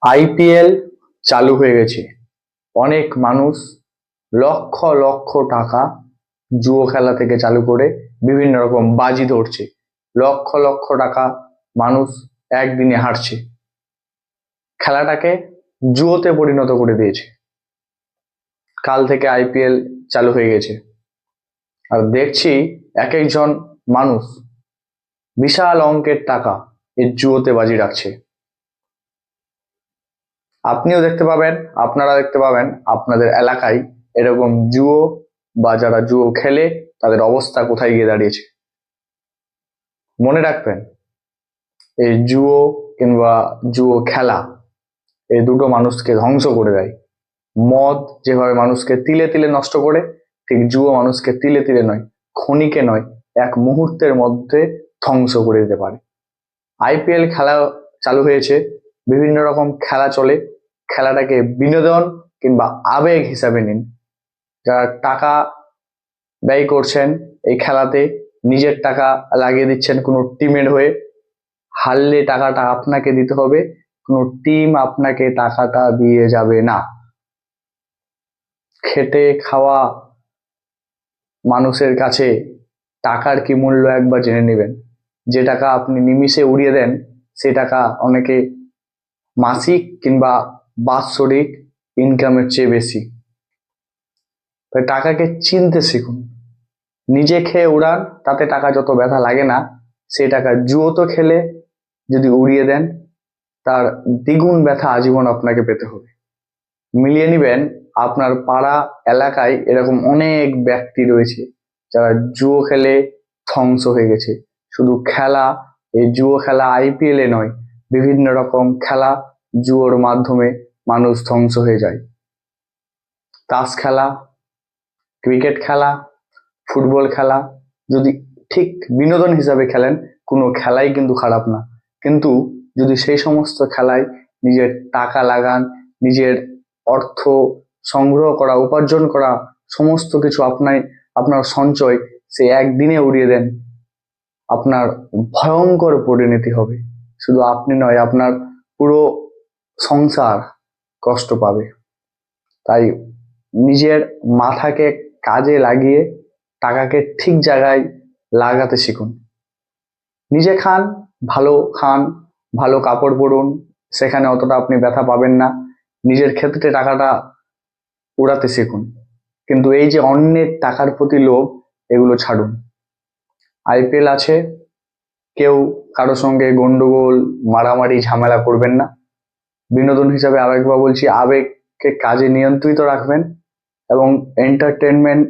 IPL চালু হয়ে গেছে। অনেক মানুষ লক্ষ লক্ষ টাকা জুয়ো খেলা থেকে চালু করে বিভিন্ন রকম বাজি ধরছে। লক্ষ লক্ষ টাকা মানুষ একদিনে হারছে। খেলাটাকে জুয়োতে পরিণত করে দিয়েছে। কাল থেকে আইপিএল চালু হয়ে গেছে, আর দেখছি এক একজন মানুষ বিশাল অঙ্কের টাকা এই জুয়োতে বাজি রাখছে। আপনিও দেখতে পাবেন, আপনারা দেখতে পাবেন আপনাদের এলাকায় এরকম জুয়ো বা যারা জুয়ো খেলে তাদের অবস্থা কোথায় গিয়ে দাঁড়িয়েছে। মনে রাখবেন, এই জুয়ো কিংবা জুয়ো খেলা এই দুটো মানুষকে ধ্বংস করে দেয়। মদ যেভাবে মানুষকে তিলে তিলে নষ্ট করে, ঠিক জুয়ো মানুষকে তিলে তিলে নয়, ক্ষণিকে নয়, এক মুহূর্তের মধ্যে ধ্বংস করে দিতে পারে। আইপিএল খেলা চালু হয়েছে, বিভিন্ন রকম খেলা চলে। খেলাটাকে বিনোদন কিংবা আবেগ হিসাবে নিন। যারা টাকা ব্যয় করছেন এই খেলাতে, নিজের টাকা লাগিয়ে দিচ্ছেন কোনো টিমের হয়ে, হারলে টাকাটা আপনাকে দিতে হবে, কোনো টিম আপনাকে টাকাটা দিয়ে যাবে না। খেটে খাওয়া মানুষের কাছে টাকার কি মূল্য একবার জেনে নেবেন। যে টাকা আপনি নিমিষে উড়িয়ে দেন, সে টাকা অনেকে মাসিক কিংবা বাৎসরিক ইনকামের চেয়ে বেশি। তাই টাকাকে চিনতে শিখুন। নিজে খেয়ে উড়ান, তাতে টাকা যত ব্যথা লাগে না, সেই টাকা জুয়োতে খেলে যদি উড়িয়ে দেন, তার দ্বিগুণ ব্যথা আজীবন আপনাকে পেতে হবে। মিলিয়ে নিবেন, আপনার পাড়া এলাকায় এরকম অনেক ব্যক্তি রয়েছে যারা জুয়ো খেলে ধ্বংস হয়ে গেছে। শুধু খেলা, এই জুয়ো খেলা আইপিএল এ নয়, বিভিন্ন রকম খেলা জুয়োর মাধ্যমে মানুষ ধ্বংস হয়ে যায়। তাস খেলা, ক্রিকেট খেলা, ফুটবল খেলা যদি ঠিক বিনোদন হিসাবে খেলেন, কোনো খেলাই কিন্তু খারাপ না। কিন্তু যদি সেই সমস্ত খেলায় নিজের টাকা লাগান, নিজের অর্থ সংগ্রহ করা, উপার্জন করা সমস্ত কিছু আপনার সঞ্চয় সে একদিনে উড়িয়ে দেন, আপনার ভয়ঙ্কর পরিণতি হবে। শুধু আপনি নয়, আপনার পুরো সংসার কষ্ট পাবে। তাই নিজের মাথাকে কাজে লাগিয়ে টাকাকে ঠিক জায়গায় লাগাতে শিখুন। নিজে খান, ভালো কাপড় পরুন, সেখানে অতটা আপনি ব্যথা পাবেন না। নিজের ক্ষেত্রে টাকাটা উড়াতে শিখুন, কিন্তু এই যে অন্যের টাকার প্রতি লোভ, এগুলো ছাড়ুন। আইপিএল আছে, কেউ কারো সঙ্গে গন্ডগোল, মারামারি, ঝামেলা করবেন না। বিনোদন হিসাবে আরেকবার বলছি, আবেগকে কাজে নিয়ন্ত্রিত রাখবেন এবং এন্টারটেনমেন্ট,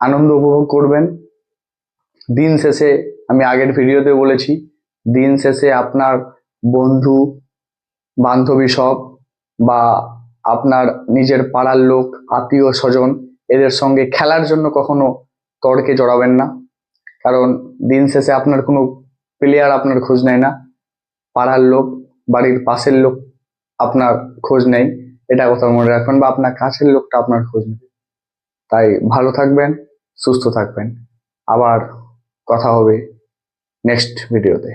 আনন্দ উপভোগ করবেন। দিন শেষে, আমি আগের ভিডিওতে বলেছি, দিন শেষে আপনার বন্ধু বান্ধবী সব বা আপনার নিজের পাড়ার লোক, আত্মীয় স্বজন, এদের সঙ্গে খেলার জন্য কখনো তর্কে জড়াবেন না। কারণ দিন শেষে আপনার কোনো প্লেয়ার আপনার খোঁজ নেয় না, পাড়ার লোক, বাড়ির পাশের লোক আপনার খোঁজ নেই, এটা কথা মনে রাখবেন, বা আপনার কাছের লোকটা আপনার খোঁজ নেবে। তাই ভালো থাকবেন, সুস্থ থাকবেন। আবার কথা হবে নেক্সট ভিডিওতে।